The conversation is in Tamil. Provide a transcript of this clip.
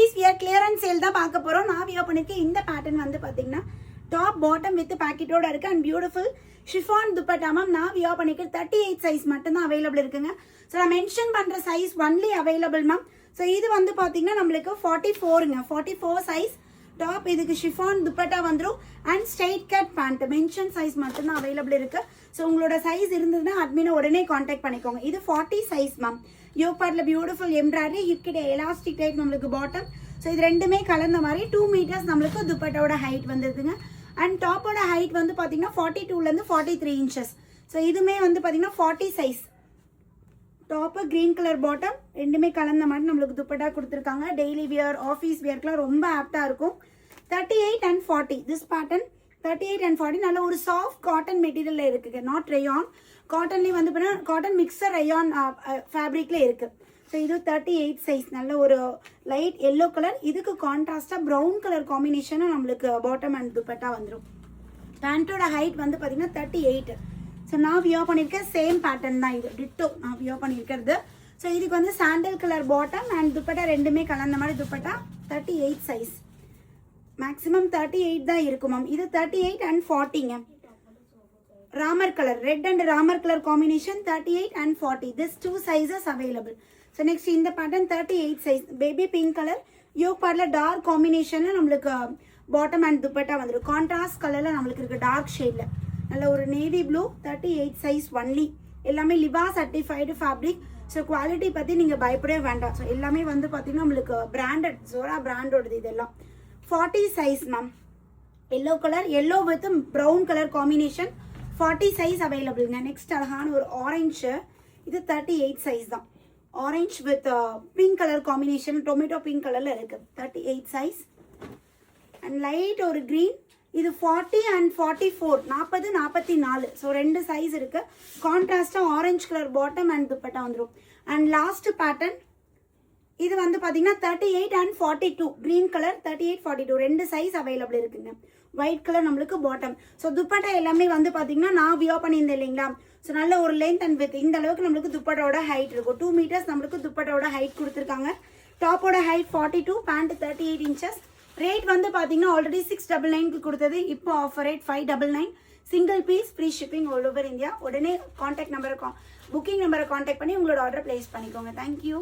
ஆஃபீஸ் வியர் கிளியரன்ஸ் சேல் தான் பார்க்க போகிறோம். நான் வியர் பண்ணியிருக்கேன். இந்த பேட்டர்ன் வந்து பார்த்தீங்கன்னா டாப் பாட்டம் வித் பேக்கெட்டோட இருக்குது and beautiful chiffon dupatta ma'am. நான் வியர் பண்ணியிருக்கேன் 38 சைஸ் மட்டும்தான் அவைலபிள் இருக்குங்க. ஸோ நான் மென்ஷன் பண்ணுற size only available ma'am. So இது வந்து பார்த்தீங்கன்னா நம்மளுக்கு 44ங்க, 44 சைஸ் டாப். இதுக்கு ஷிஃபான் துப்பட்டா வந்துடும் and straight cut pant. Mention size மட்டும்தான் அவைலபிள் இருக்குது. ஸோ உங்களோட சைஸ் இருந்ததுன்னா அட்மினை உடனே காண்டாக்ட் பண்ணிக்கோங்க. இது 40 சைஸ் மேம். யோக் பார்ட்டில் பியூட்டிஃபுல் எம்ப்ராய்டரி, ஹிப்கிட்ட எலாஸ்டிக் டைப் நம்மளுக்கு பாட்டம். ஸோ இது ரெண்டுமே கலந்த மாதிரி 2 மீட்டர்ஸ் நம்மளுக்கு துப்பட்டாவோட ஹைட் வந்துருதுங்க. அண்ட் டாப்போட ஹைட் வந்து பார்த்தீங்கன்னா 42லேருந்து 43 இன்ச்சஸ். ஸோ இதுவுமே வந்து பார்த்தீங்கன்னா 40 size. Top green colour bottom, ரெண்டுமே கலந்த மாதிரி நம்மளுக்கு துப்பட்டா கொடுத்துருக்காங்க. டெய்லி வியர் ஆஃபீஸ் வியர்க்கெலாம் ரொம்ப ஆப்டாக இருக்கும். 38 and 40 திஸ் பேட்டர்ன் 38 and 40 நல்ல ஒரு சாஃப்ட் காட்டன் மெட்டீரியலில் இருக்குங்க. நாட் ரயான் காட்டன்லேயும் வந்து பார்த்தீங்கன்னா காட்டன் மிக்சர் ரயான் ஃபேப்ரிக்கில் இருக்குது. ஸோ இது 38 சைஸ். நல்ல ஒரு லைட் எல்லோ கலர், இதுக்கு கான்ட்ராஸ்டாக ப்ரௌன் கலர் காம்பினேஷனும் நம்மளுக்கு பாட்டம் அண்ட் துப்பட்டா வந்துடும். பேண்ட்டோட ஹைட் வந்து பார்த்தீங்கன்னா 38. ஸோ நான் வியர் பண்ணியிருக்கேன் சேம் பேட்டர்ன் தான், இது டிட்டோ நான் வியர் பண்ணியிருக்கிறது. ஸோ இதுக்கு வந்து sandal colour bottom and dupatta ரெண்டுமே கலந்த மாதிரி துப்பட்டா 38 சைஸ். மேக்ஸிமம் 38 தான் இருக்கும் மேம். இது 38 and 40ங்க. Ramar colour, red and Ramar colour combination 38 and 40. This 2 sizes available. So next இந்த pattern 38 size. Baby pink colour, yoke பார்ட்டில் டார்க் காம்பினேஷனில் நம்மளுக்கு பாட்டம் அண்ட் துப்பட்டா வந்துடும். கான்ட்ராஸ்ட் கலரில் நம்மளுக்கு இருக்குது டார்க் ஷேடில். நல்ல ஒரு நேவி ப்ளூ 38 சைஸ் ஒன்லி. எல்லாமே லிவா சர்டிஃபைடு ஃபேப்ரிக். ஸோ குவாலிட்டி பற்றி நீங்கள் பயப்படவே வேண்டாம். ஸோ எல்லாமே வந்து பார்த்தீங்கன்னா நம்மளுக்கு பிராண்டட், ஜோரா பிராண்டோடது இதெல்லாம். 40 size ma'am. Yellow colour, yellow with brown colour combination 40 size அவைலபிள்ங்க. நெக்ஸ்ட் அழகான ஒரு ஆரஞ்சு, இது 38 சைஸ் தான். Orange with pink colour combination, tomato pink கலரில் இருக்குது. 38 சைஸ். அண்ட் லைட் ஒரு க்ரீன், இது 40 and 44, 40 44. ஸோ 2 சைஸ் இருக்குது. கான்ட்ராஸ்டாக orange colour bottom and dupatta வந்துடும். அண்ட் லாஸ்ட் பேட்டர்ன் இது வந்து பார்த்தீங்கன்னா 38 and 42 green colour 38 42 2 size available இருக்குங்க. ஒயிட் கலர் நம்மளுக்கு பாட்டம். ஸோ துப்பட்டா எல்லாமே வந்து பார்த்தீங்கன்னா நான் வியர் பண்ணியிருந்தேன் இல்லைங்களா. ஸோ நல்ல ஒரு லென்த் அண்ட் வித் இந்த அளவுக்கு நம்மளுக்கு துப்பட்டாவோட ஹைட் இருக்கும். 2 மீட்டர்ஸ் நம்மளுக்கு துப்பட்டாவோட ஹைட் கொடுத்துருக்காங்க. டாப்போட ஹைட் 42, பேண்ட் 38 இன்ச்சஸ். ரேட் வந்து பார்த்தீங்கன்னா ஆல்ரெடி 699க்கு கொடுத்தது, இப்போ offer rate 599. Single piece free shipping all over India. உடனே கான்டாக்ட் நம்பரை புக்கிங் நம்பரை கான்டாக்ட் பண்ணி உங்களோட ஆர்டர் பிளேஸ் பண்ணிக்கோங்க. தேங்க்யூ.